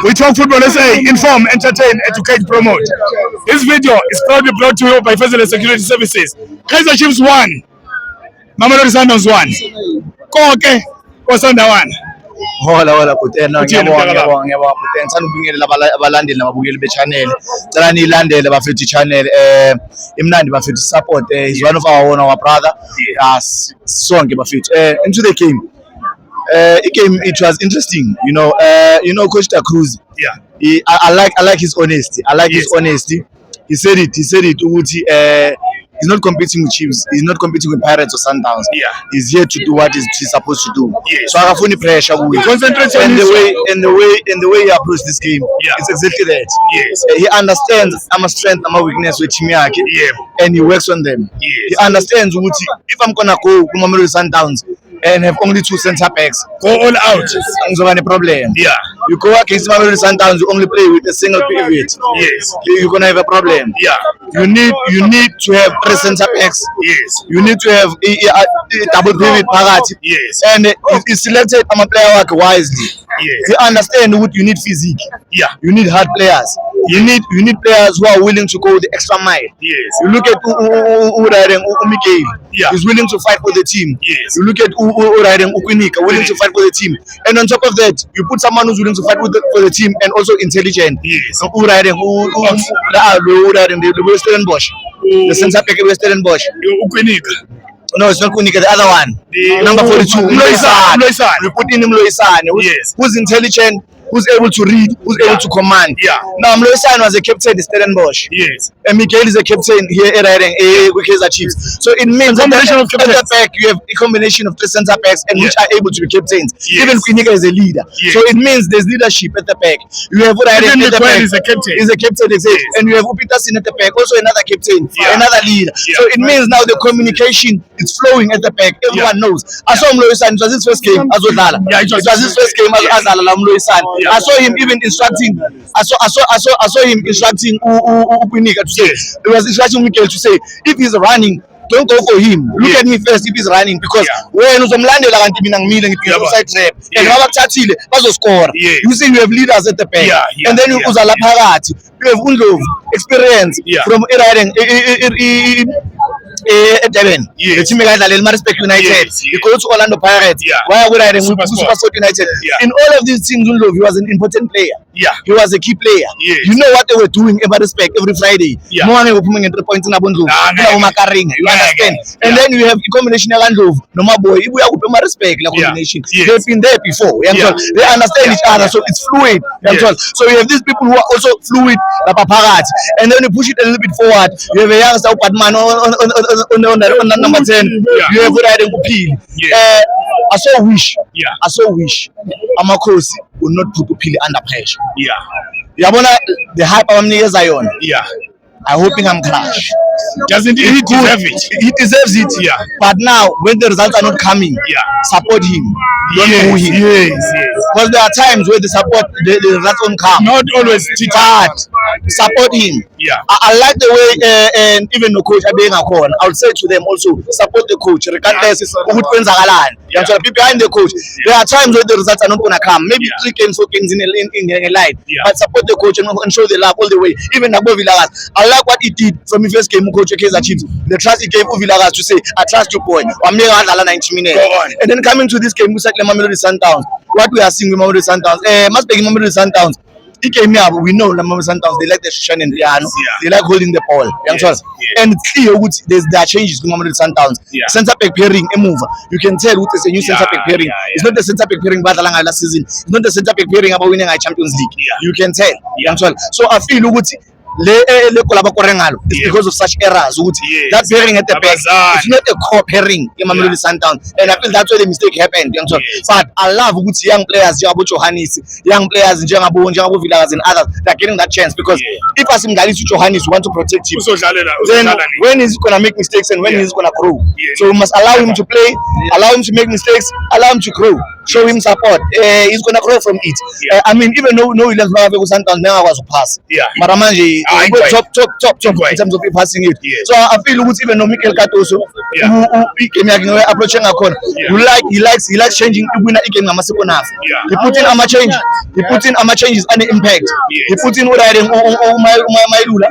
We talk football SA, inform, entertain, educate, promote. This video is proudly brought to you by Fezile Security Services. Kaizer Chiefs 1, Mamelodi Sundowns 1. Konke kosanda 1. Hola kutena ngiyabonga kutena sana ubingelela abalandeli nababukeli be-channel. Cela nilandele bafethu i-channel imnandi bafethu support is one of our brother. Yes, sonke bafethu into the game. Game it was interesting, you know Coach Da Cruz. Yeah. I like his honesty. His honesty. He said it ukuthi he's not competing with Chiefs. He's not competing with Pirates or Sundowns. Yeah. He's here to do what he's supposed to do. Yes. So I have any pressure. Concentrate on the way he approached this game. Yeah. It's exactly that. Yes. He understands I'm a strength, I'm a weakness with team yake. Yeah. And he works on them. Yes. He understands ukuthi if I'm gonna go to Mamelodi Sundowns and have only 2 center backs, go all out. There's a problem. Yeah. You go against Mamelodi Sundowns, you only play with a single pivot. Yes. You're gonna have a problem. Yeah. You need to have 3 center backs. Yes. You need to have a double pivot phakathi. Yes. And he selected player work wisely. Yes. He understand what you need physique. Yeah. You need hard players. You need players who are willing to go the extra mile. Yes. You look at Miguel. Yeah. He's willing to fight for the team. Yes. You look at Ukwinika, willing to fight for the team. And on top of that, you put someone who's willing to fight for the team and also intelligent. Yes. The Stellenbosch. The center back Stellenbosch. Ukwinika. No, it's not Kunika, the other one. Number 42. Mloisane. We put in Mloisane. Yes. Who's intelligent, who's able to read, who's able to command. Yeah. Now Mloisane was a captain in Stellenbosch. Yes. And Miguel is a captain here at Kaizer Chiefs. So it means at the back you have a combination of 3 center backs and which are able to be captains. Yes. Even Kunika is a leader. Yes. So it means there's leadership at the back. You have at the back. Is a captain. He's a captain, exactly. Yes. And you have Upitasin at the back, also another captain, another leader. Yeah. So it means now the communication is flowing at the back. Everyone knows. I saw Mloisane. It was his first game as Odala. Yeah, it was his first game as Mloisane. Yeah. I saw him even instructing. I saw him instructing Ukwinika to say. It was instructing Mikel to say if he's running, don't go for him. Look at me first if he's running because when uzomlandela kanti mina ngimile ngiphinda side trap and abakuthathile bazoscore. You see you have leaders at the back and then uza la phakathi. You have Undlovu experience from Durban. The team like Respect United. He goes to Orlando Pirates. Why would I Super Sport United? In all of these teams, Undlovu, he was an important player. Yeah. He was a key player. Yes. You know what they were doing about Respect every Friday. Yeah. No one ever putting 3 points in Abundlovu. You understand? And then you have a combination of Undlovu. No more boy. If we have Respect combination, they've been there before. They understand each other, so it's fluid. So you have these people who are also fluid, and then you push it a little bit forward. You have a youngster Padman on number 10. You have Riding Upili. I so wish Amakosi will not put Upili under pressure. Yabona the hype of Zion. I hoping I'm crash. Doesn't he deserve it? He deserves it. But now when the results are not coming, support him. Don't know him. Because there are times where the results won't come. Not always, but support him. I like the way and even the coach being a call. I would say to them also support the coach. Regardless of who wins be behind the coach. There are times where the results are not gonna come. Maybe 3 games, 4 games in a line. But support the coach and show the love all the way. Even Nagbo Villagas. I like what he did from his first game. Coach Kaizer Chiefs. The trust he gave Villagas to say, I trust you, boy. I'm here at 90 minutes. And then coming to this game, Mamelodi Sundowns. What we are seeing with Mamelodi Sundowns, must be Mamelodi Sundowns. He came here, we know the Mamelodi Sundowns, they like the Shushan and Riano. They like holding the ball. And it's clear there are changes to Mamelodi Sundowns. Center back pairing, a move. You can tell what is a new center back pairing. It's not the center back pairing about last season. It's not the center back pairing about winning a Champions League. You can tell. So I feel it's because of such errors. That pairing at the back, it's not a core pairing in Mamelodi Sundowns, and I feel that's where the mistake happened. But I love young players, young players, Villagas and others that are getting that chance because if as Johannes want to protect him, then when he's gonna make mistakes and when he's gonna grow. So we must allow him to play, allow him to make mistakes, allow him to grow. show him support. He's gonna grow from it. I mean, even though Williams Bangafeko Sundowns never was a pass. But manje top in terms of passing it. So I feel even though Mikel Katoso game yakhe approaching akona, he likes changing winner game ngama second half. He put in ama changes and the impact. He put in uRayden Mailula.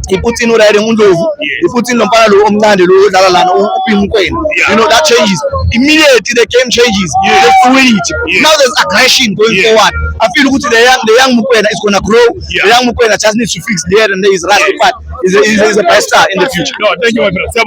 He put in uRayden Ndlovu. He put in Lompana lo omncane lo odlala lana uPimkwena. You know, that changes immediately. The game changes. The fluidity. Now there's aggression going forward. I feel the young Mukwena is gonna grow. The young Mukwena just needs to fix there and there is right, but he's a best star in the future. No, thank you, my brother.